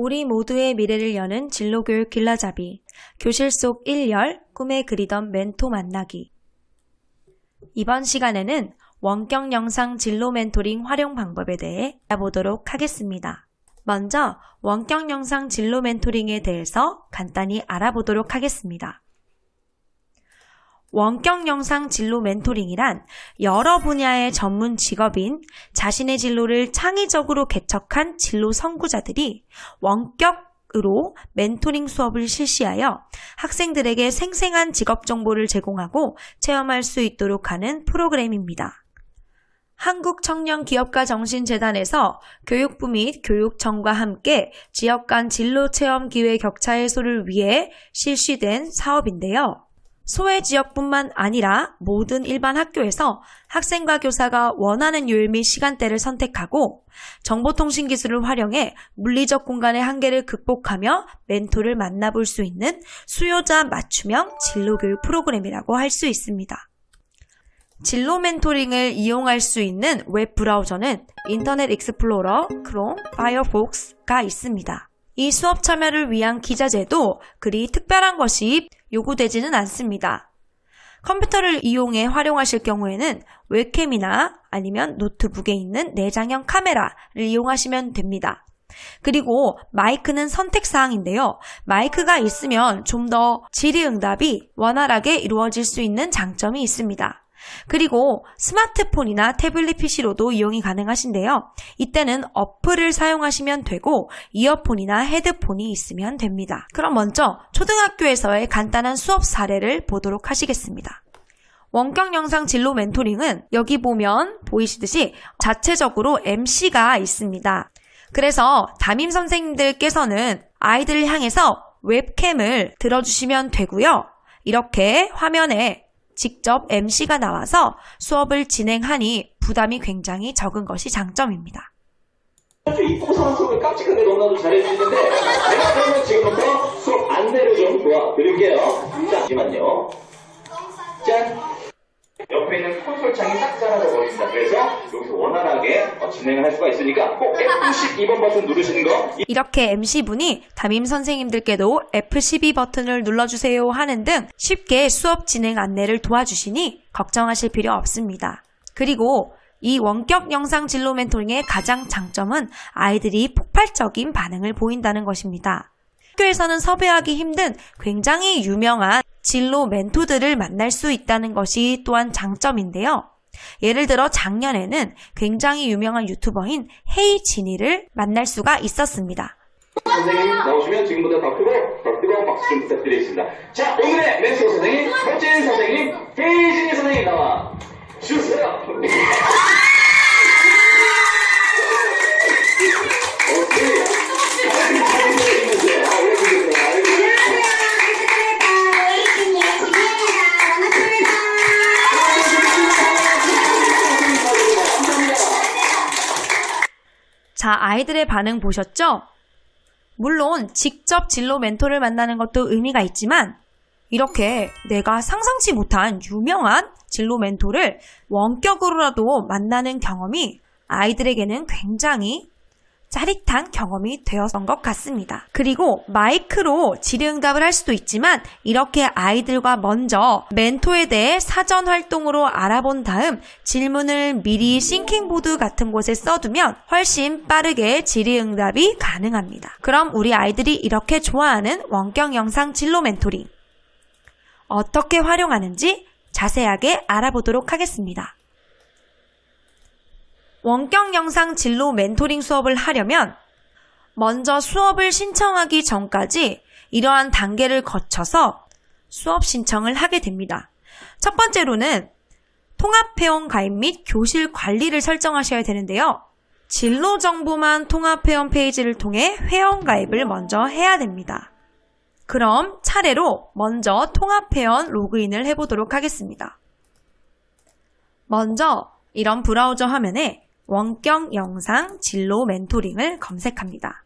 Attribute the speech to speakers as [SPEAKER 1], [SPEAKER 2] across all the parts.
[SPEAKER 1] 우리 모두의 미래를 여는 진로교육 길라잡이, 교실 속 1열, 꿈에 그리던 멘토 만나기. 이번 시간에는 원격 영상 진로 멘토링 활용 방법에 대해 알아보도록 하겠습니다. 먼저 원격 영상 진로 멘토링에 대해서 간단히 알아보도록 하겠습니다. 원격 영상 진로 멘토링이란 여러 분야의 전문 직업인 자신의 진로를 창의적으로 개척한 진로 선구자들이 원격으로 멘토링 수업을 실시하여 학생들에게 생생한 직업 정보를 제공하고 체험할 수 있도록 하는 프로그램입니다. 한국청년기업가정신재단에서 교육부 및 교육청과 함께 지역 간 진로 체험 기회 격차 해소를 위해 실시된 사업인데요. 소외 지역뿐만 아니라 모든 일반 학교에서 학생과 교사가 원하는 요일 및 시간대를 선택하고 정보통신 기술을 활용해 물리적 공간의 한계를 극복하며 멘토를 만나볼 수 있는 수요자 맞춤형 진로교육 프로그램이라고 할 수 있습니다. 진로 멘토링을 이용할 수 있는 웹 브라우저는 인터넷 익스플로러, 크롬, 파이어폭스가 있습니다. 이 수업 참여를 위한 기자재도 그리 특별한 것이 요구되지는 않습니다. 컴퓨터를 이용해 활용하실 경우에는 웹캠이나 아니면 노트북에 있는 내장형 카메라를 이용하시면 됩니다. 그리고 마이크는 선택사항인데요. 마이크가 있으면 좀 더 질의응답이 원활하게 이루어질 수 있는 장점이 있습니다. 그리고 스마트폰이나 태블릿 PC로도 이용이 가능하신데요. 이때는 어플을 사용하시면 되고 이어폰이나 헤드폰이 있으면 됩니다. 그럼 먼저 초등학교에서의 간단한 수업 사례를 보도록 하시겠습니다. 원격 영상 진로 멘토링은 여기 보면 보이시듯이 자체적으로 MC가 있습니다. 그래서 담임 선생님들께서는 아이들을 향해서 웹캠을 들어주시면 되고요. 이렇게 화면에 직접 MC가 나와서 수업을 진행하니 부담이 굉장히 적은 것이 장점입니다.
[SPEAKER 2] 잊고 사는 수업을 깜찍하게 너무나도 잘해주시는데 제가 그러면 지금부터 수업 안내를 좀 도와드릴게요. 잠시만요. 짠! 옆에 있는 콘솔 창이 싹 사라져버립니다. 그래서 여기서 원활하게 진행을 할 수가 있으니까 꼭 F12번 버튼 누르시는 거.
[SPEAKER 1] 이렇게 MC분이 담임 선생님들께도 F12 버튼을 눌러주세요 하는 등 쉽게 수업 진행 안내를 도와주시니 걱정하실 필요 없습니다. 그리고 이 원격 영상 진로 멘토링의 가장 장점은 아이들이 폭발적인 반응을 보인다는 것입니다. 학교에서는 섭외하기 힘든 굉장히 유명한 진로 멘토들을 만날 수 있다는 것이 또한 장점인데요. 예를 들어 작년에는 굉장히 유명한 유튜버인 헤이진이를 만날 수가 있었습니다.
[SPEAKER 2] 선생님 나오시면 지금보다 더 뜨거운 박수 좀 부탁드리겠습니다. 자, 오늘의 멘토 선생님, 멋진 선생님, 헤이진이 선생님 나와 주세요.
[SPEAKER 1] 자, 아이들의 반응 보셨죠? 물론 직접 진로 멘토를 만나는 것도 의미가 있지만 이렇게 내가 상상치 못한 유명한 진로 멘토를 원격으로라도 만나는 경험이 아이들에게는 굉장히 짜릿한 경험이 되었던 것 같습니다. 그리고 마이크로 질의응답을 할 수도 있지만 이렇게 아이들과 먼저 멘토에 대해 사전 활동으로 알아본 다음 질문을 미리 싱킹보드 같은 곳에 써두면 훨씬 빠르게 질의응답이 가능합니다. 그럼 우리 아이들이 이렇게 좋아하는 원격 영상 진로 멘토링 어떻게 활용하는지 자세하게 알아보도록 하겠습니다. 원격 영상 진로 멘토링 수업을 하려면 먼저 수업을 신청하기 전까지 이러한 단계를 거쳐서 수업 신청을 하게 됩니다. 첫 번째로는 통합회원 가입 및 교실 관리를 설정하셔야 되는데요. 진로 정보만 통합회원 페이지를 통해 회원 가입을 먼저 해야 됩니다. 그럼 차례로 먼저 통합회원 로그인을 해보도록 하겠습니다. 먼저 이런 브라우저 화면에 원격 영상 진로 멘토링을 검색합니다.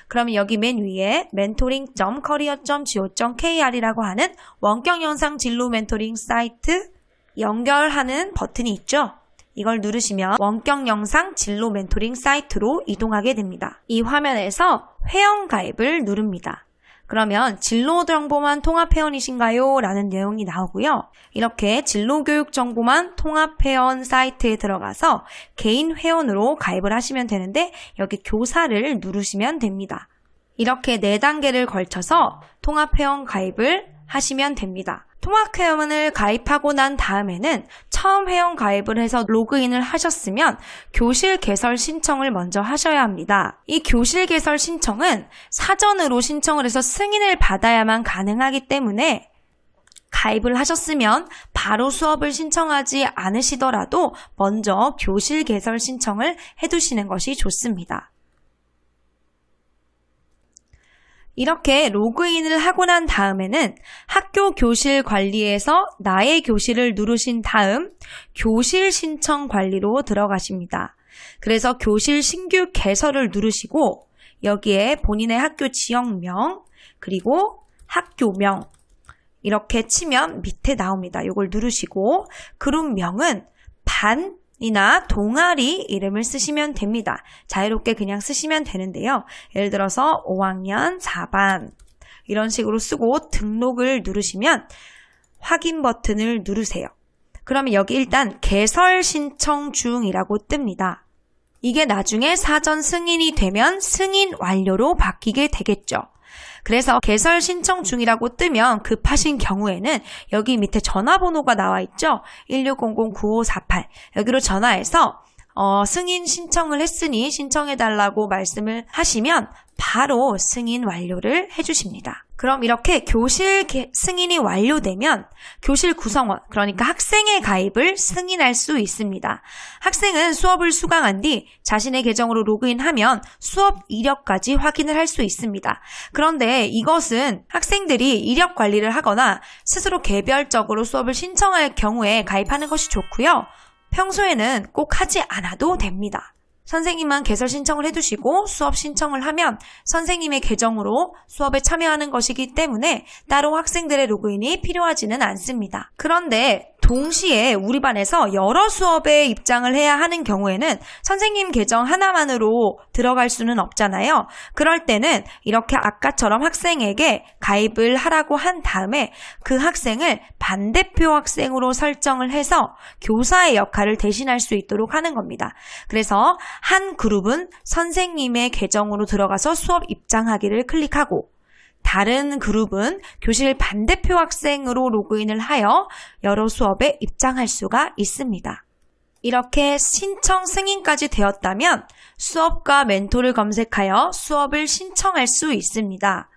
[SPEAKER 1] 그러면 여기 맨 위에 mentoring.career.go.kr이라고 하는 원격 영상 진로 멘토링 사이트 연결하는 버튼이 있죠. 이걸 누르시면 원격 영상 진로 멘토링 사이트로 이동하게 됩니다. 이 화면에서 회원 가입을 누릅니다. 그러면 진로 정보만 통합 회원이신가요? 라는 내용이 나오고요. 이렇게 진로 교육 정보만 통합 회원 사이트에 들어가서 개인 회원으로 가입을 하시면 되는데 여기 교사를 누르시면 됩니다. 이렇게 4단계를 걸쳐서 통합 회원 가입을 하시면 됩니다. 통합 회원을 가입하고 난 다음에는 처음 회원 가입을 해서 로그인을 하셨으면 교실 개설 신청을 먼저 하셔야 합니다. 이 교실 개설 신청은 사전으로 신청을 해서 승인을 받아야만 가능하기 때문에 가입을 하셨으면 바로 수업을 신청하지 않으시더라도 먼저 교실 개설 신청을 해두시는 것이 좋습니다. 이렇게 로그인을 하고 난 다음에는 학교 교실 관리에서 나의 교실을 누르신 다음 교실 신청 관리로 들어가십니다. 그래서 교실 신규 개설을 누르시고 여기에 본인의 학교 지역명 그리고 학교명 이렇게 치면 밑에 나옵니다. 이걸 누르시고 그룹명은 반이나 동아리 이름을 쓰시면 됩니다. 자유롭게 그냥 쓰시면 되는데요. 예를 들어서 5학년 4반 이런 식으로 쓰고 등록을 누르시면 확인 버튼을 누르세요. 그러면 여기 일단 개설 신청 중이라고 뜹니다. 이게 나중에 사전 승인이 되면 승인 완료로 바뀌게 되겠죠. 그래서 개설 신청 중이라고 뜨면 급하신 경우에는 여기 밑에 전화번호가 나와 있죠. 1600-9548 여기로 전화해서 승인 신청을 했으니 신청해달라고 말씀을 하시면 바로 승인 완료를 해주십니다. 그럼 이렇게 교실 승인이 완료되면 교실 구성원, 그러니까 학생의 가입을 승인할 수 있습니다. 학생은 수업을 수강한 뒤 자신의 계정으로 로그인하면 수업 이력까지 확인을 할 수 있습니다. 그런데 이것은 학생들이 이력 관리를 하거나 스스로 개별적으로 수업을 신청할 경우에 가입하는 것이 좋고요. 평소에는 꼭 하지 않아도 됩니다. 선생님만 개설 신청을 해두시고 수업 신청을 하면 선생님의 계정으로 수업에 참여하는 것이기 때문에 따로 학생들의 로그인이 필요하지는 않습니다. 그런데 동시에 우리 반에서 여러 수업에 입장을 해야 하는 경우에는 선생님 계정 하나만으로 들어갈 수는 없잖아요. 그럴 때는 이렇게 아까처럼 학생에게 가입을 하라고 한 다음에 그 학생을 반대표 학생으로 설정을 해서 교사의 역할을 대신할 수 있도록 하는 겁니다. 그래서 한 그룹은 선생님의 계정으로 들어가서 수업 입장하기를 클릭하고 다른 그룹은 교실 반대표 학생으로 로그인을 하여 여러 수업에 입장할 수가 있습니다. 이렇게 신청 승인까지 되었다면 수업과 멘토를 검색하여 수업을 신청할 수 있습니다.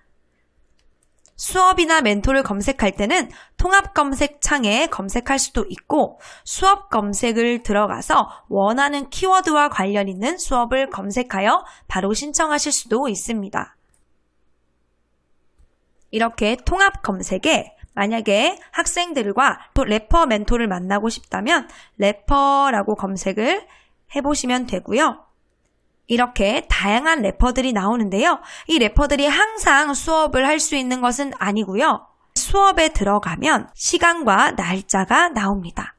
[SPEAKER 1] 수업이나 멘토를 검색할 때는 통합 검색 창에 검색할 수도 있고 수업 검색을 들어가서 원하는 키워드와 관련 있는 수업을 검색하여 바로 신청하실 수도 있습니다. 이렇게 통합 검색에 만약에 학생들과 또 래퍼 멘토를 만나고 싶다면 래퍼라고 검색을 해보시면 되고요. 이렇게 다양한 래퍼들이 나오는데요. 이 래퍼들이 항상 수업을 할 수 있는 것은 아니고요. 수업에 들어가면 시간과 날짜가 나옵니다.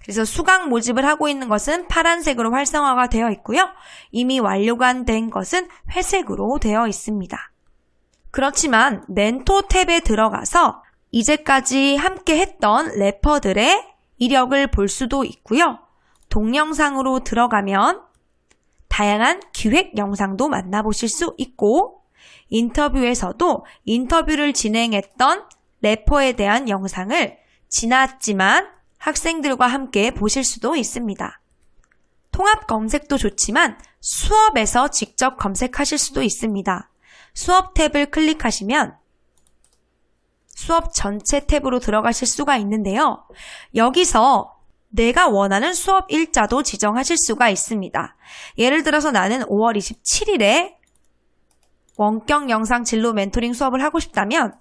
[SPEAKER 1] 그래서 수강 모집을 하고 있는 것은 파란색으로 활성화가 되어 있고요. 이미 완료가 된 것은 회색으로 되어 있습니다. 그렇지만 멘토 탭에 들어가서 이제까지 함께 했던 래퍼들의 이력을 볼 수도 있고요. 동영상으로 들어가면 다양한 기획 영상도 만나보실 수 있고 인터뷰에서도 인터뷰를 진행했던 래퍼에 대한 영상을 지났지만 학생들과 함께 보실 수도 있습니다. 통합 검색도 좋지만 수업에서 직접 검색하실 수도 있습니다. 수업 탭을 클릭하시면 수업 전체 탭으로 들어가실 수가 있는데요. 여기서 내가 원하는 수업 일자도 지정하실 수가 있습니다. 예를 들어서 나는 5월 27일에 원격 영상 진로 멘토링 수업을 하고 싶다면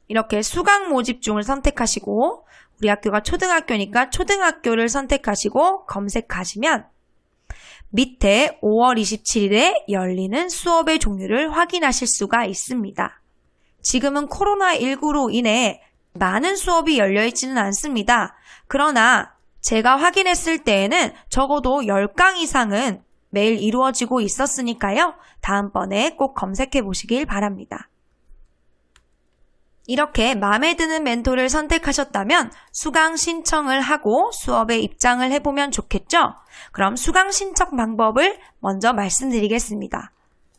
[SPEAKER 1] 이렇게 수강 모집 중을 선택하시고 우리 학교가 초등학교니까 초등학교를 선택하시고 검색하시면 밑에 5월 27일에 열리는 수업의 종류를 확인하실 수가 있습니다. 지금은 코로나19로 인해 많은 수업이 열려 있지는 않습니다. 그러나 제가 확인했을 때에는 적어도 10강 이상은 매일 이루어지고 있었으니까요. 다음번에 꼭 검색해 보시길 바랍니다. 이렇게 마음에 드는 멘토를 선택하셨다면 수강 신청을 하고 수업에 입장을 해보면 좋겠죠? 그럼 수강 신청 방법을 먼저 말씀드리겠습니다.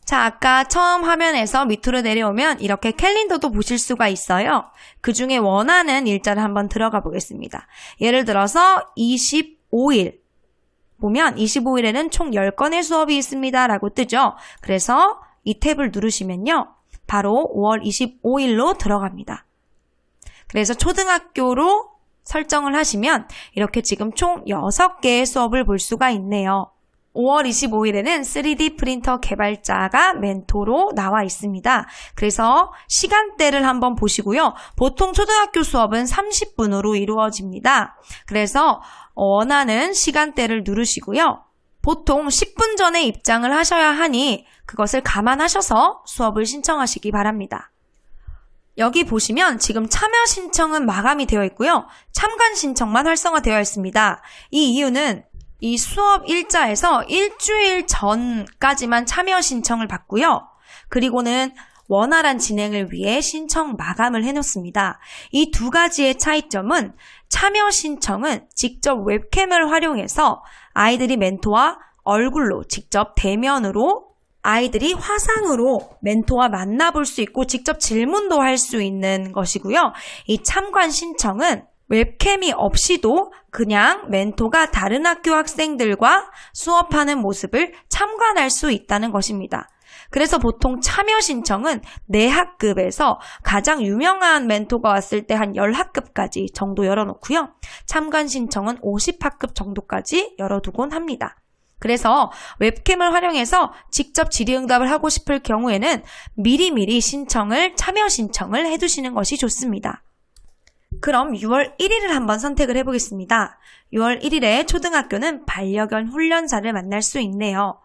[SPEAKER 1] 자, 아까 처음 화면에서 밑으로 내려오면 이렇게 캘린더도 보실 수가 있어요. 그 중에 원하는 일자를 한번 들어가 보겠습니다. 예를 들어서 25일 보면 25일에는 총 10건의 수업이 있습니다 라고 뜨죠. 그래서 이 탭을 누르시면요. 바로 5월 25일로 들어갑니다. 그래서 초등학교로 설정을 하시면 이렇게 지금 총 6개의 수업을 볼 수가 있네요. 5월 25일에는 3D 프린터 개발자가 멘토로 나와 있습니다. 그래서 시간대를 한번 보시고요. 보통 초등학교 수업은 30분으로 이루어집니다. 그래서 원하는 시간대를 누르시고요. 보통 10분 전에 입장을 하셔야 하니 그것을 감안하셔서 수업을 신청하시기 바랍니다. 여기 보시면 지금 참여 신청은 마감이 되어 있고요. 참관 신청만 활성화되어 있습니다. 이 이유는 이 수업 일자에서 일주일 전까지만 참여 신청을 받고요. 그리고는 원활한 진행을 위해 신청 마감을 해놓습니다. 이 두 가지의 차이점은 참여 신청은 직접 웹캠을 활용해서 아이들이 멘토와 얼굴로 직접 대면으로 아이들이 화상으로 멘토와 만나볼 수 있고 직접 질문도 할 수 있는 것이고요. 이 참관 신청은 웹캠이 없이도 그냥 멘토가 다른 학교 학생들과 수업하는 모습을 참관할 수 있다는 것입니다. 그래서 보통 참여 신청은 내 학급에서 가장 유명한 멘토가 왔을 때 한 10학급까지 정도 열어놓고요. 참관 신청은 50학급 정도까지 열어두곤 합니다. 그래서 웹캠을 활용해서 직접 질의응답을 하고 싶을 경우에는 미리미리 참여 신청을 해두시는 것이 좋습니다. 그럼 6월 1일을 한번 선택을 해보겠습니다. 6월 1일에 초등학교는 반려견 훈련사를 만날 수 있네요.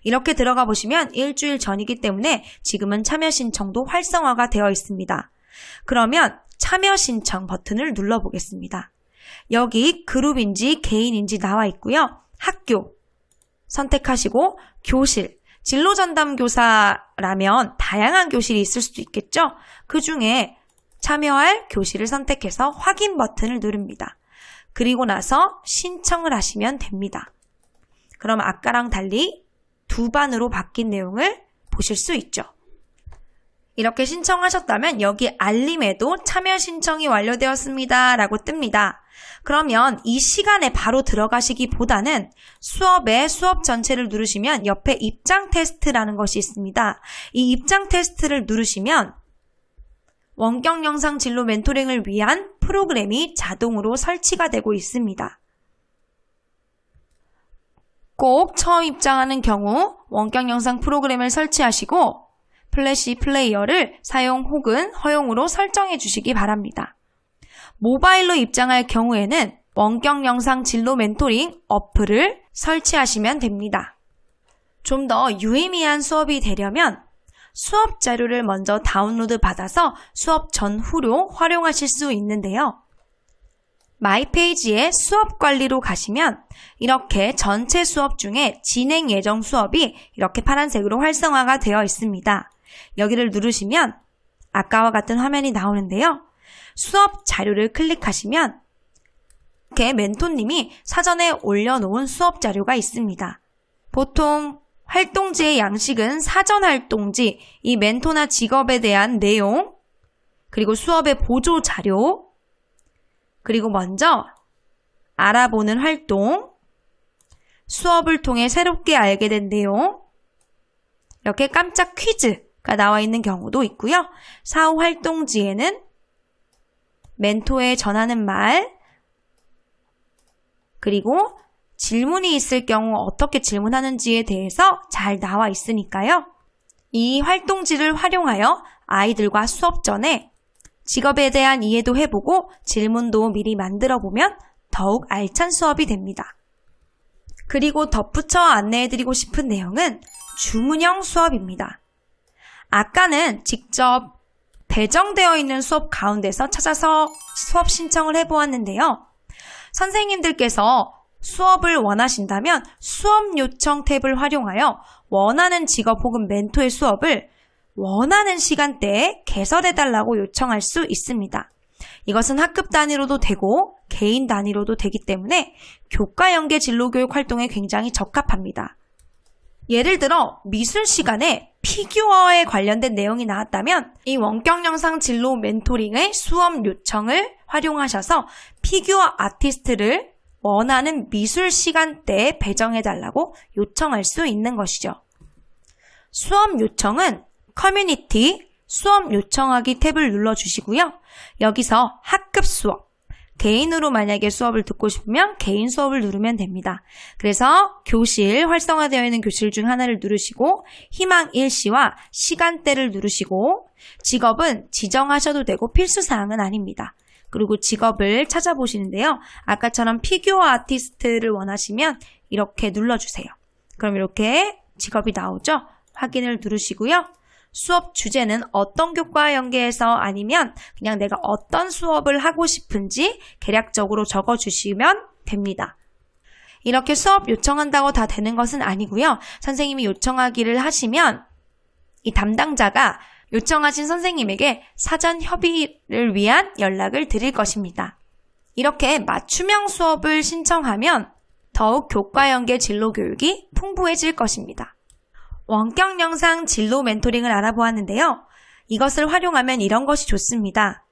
[SPEAKER 1] 이렇게 들어가 보시면 일주일 전이기 때문에 지금은 참여 신청도 활성화가 되어 있습니다. 그러면 참여 신청 버튼을 눌러보겠습니다. 여기 그룹인지 개인인지 나와 있고요. 학교 선택하시고 교실, 진로 전담 교사라면 다양한 교실이 있을 수도 있겠죠? 그 중에 참여할 교실을 선택해서 확인 버튼을 누릅니다. 그리고 나서 신청을 하시면 됩니다. 그럼 아까랑 달리 두 반으로 바뀐 내용을 보실 수 있죠. 이렇게 신청하셨다면 여기 알림에도 참여 신청이 완료되었습니다 라고 뜹니다. 그러면 이 시간에 바로 들어가시기보다는 수업에 수업 전체를 누르시면 옆에 입장 테스트라는 것이 있습니다. 이 입장 테스트를 누르시면 원격 영상 진로 멘토링을 위한 프로그램이 자동으로 설치가 되고 있습니다. 꼭 처음 입장하는 경우 원격 영상 프로그램을 설치하시고 플래시 플레이어를 사용 혹은 허용으로 설정해 주시기 바랍니다. 모바일로 입장할 경우에는 원격 영상 진로 멘토링 어플을 설치하시면 됩니다. 좀 더 유의미한 수업이 되려면 수업 자료를 먼저 다운로드 받아서 수업 전후로 활용하실 수 있는데요. 마이페이지에 수업 관리로 가시면 이렇게 전체 수업 중에 진행 예정 수업이 이렇게 파란색으로 활성화가 되어 있습니다. 여기를 누르시면 아까와 같은 화면이 나오는데요. 수업 자료를 클릭하시면 이렇게 멘토님이 사전에 올려놓은 수업 자료가 있습니다. 보통 활동지의 양식은 사전 활동지, 이 멘토나 직업에 대한 내용, 그리고 수업의 보조 자료, 그리고 먼저 알아보는 활동, 수업을 통해 새롭게 알게 된 내용, 이렇게 깜짝 퀴즈가 나와 있는 경우도 있고요. 사후 활동지에는 멘토에 전하는 말, 그리고 질문이 있을 경우 어떻게 질문하는지에 대해서 잘 나와 있으니까요. 이 활동지를 활용하여 아이들과 수업 전에 직업에 대한 이해도 해보고 질문도 미리 만들어보면 더욱 알찬 수업이 됩니다. 그리고 덧붙여 안내해드리고 싶은 내용은 주문형 수업입니다. 아까는 직접 배정되어 있는 수업 가운데서 찾아서 수업 신청을 해보았는데요. 선생님들께서 수업을 원하신다면 수업 요청 탭을 활용하여 원하는 직업 혹은 멘토의 수업을 원하는 시간대에 개설해달라고 요청할 수 있습니다. 이것은 학급 단위로도 되고 개인 단위로도 되기 때문에 교과 연계 진로교육 활동에 굉장히 적합합니다. 예를 들어 미술 시간에 피규어에 관련된 내용이 나왔다면 이 원격 영상 진로 멘토링의 수업 요청을 활용하셔서 피규어 아티스트를 원하는 미술 시간대에 배정해달라고 요청할 수 있는 것이죠. 수업 요청은 커뮤니티, 수업 요청하기 탭을 눌러주시고요. 여기서 학급 수업, 개인으로 만약에 수업을 듣고 싶으면 개인 수업을 누르면 됩니다. 그래서 교실, 활성화되어 있는 교실 중 하나를 누르시고 희망 일시와 시간대를 누르시고 직업은 지정하셔도 되고 필수사항은 아닙니다. 그리고 직업을 찾아보시는데요. 아까처럼 피규어 아티스트를 원하시면 이렇게 눌러주세요. 그럼 이렇게 직업이 나오죠? 확인을 누르시고요. 수업 주제는 어떤 교과와 연계해서 아니면 그냥 내가 어떤 수업을 하고 싶은지 개략적으로 적어주시면 됩니다. 이렇게 수업 요청한다고 다 되는 것은 아니고요. 선생님이 요청하기를 하시면 이 담당자가 요청하신 선생님에게 사전 협의를 위한 연락을 드릴 것입니다. 이렇게 맞춤형 수업을 신청하면 더욱 교과 연계 진로 교육이 풍부해질 것입니다. 원격 영상 진로 멘토링을 알아보았는데요. 이것을 활용하면 이런 것이 좋습니다.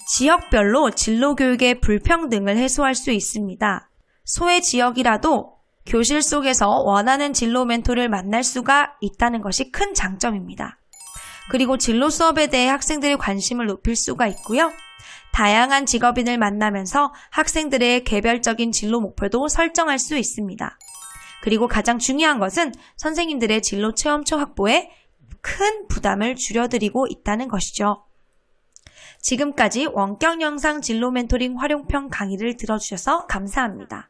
[SPEAKER 1] 지역별로 진로 교육의 불평등을 해소할 수 있습니다. 소외 지역이라도 교실 속에서 원하는 진로 멘토를 만날 수가 있다는 것이 큰 장점입니다. 그리고 진로 수업에 대해 학생들의 관심을 높일 수가 있고요. 다양한 직업인을 만나면서 학생들의 개별적인 진로 목표도 설정할 수 있습니다. 그리고 가장 중요한 것은 선생님들의 진로 체험초 확보에 큰 부담을 줄여드리고 있다는 것이죠. 지금까지 원격 영상 진로 멘토링 활용편 강의를 들어주셔서 감사합니다.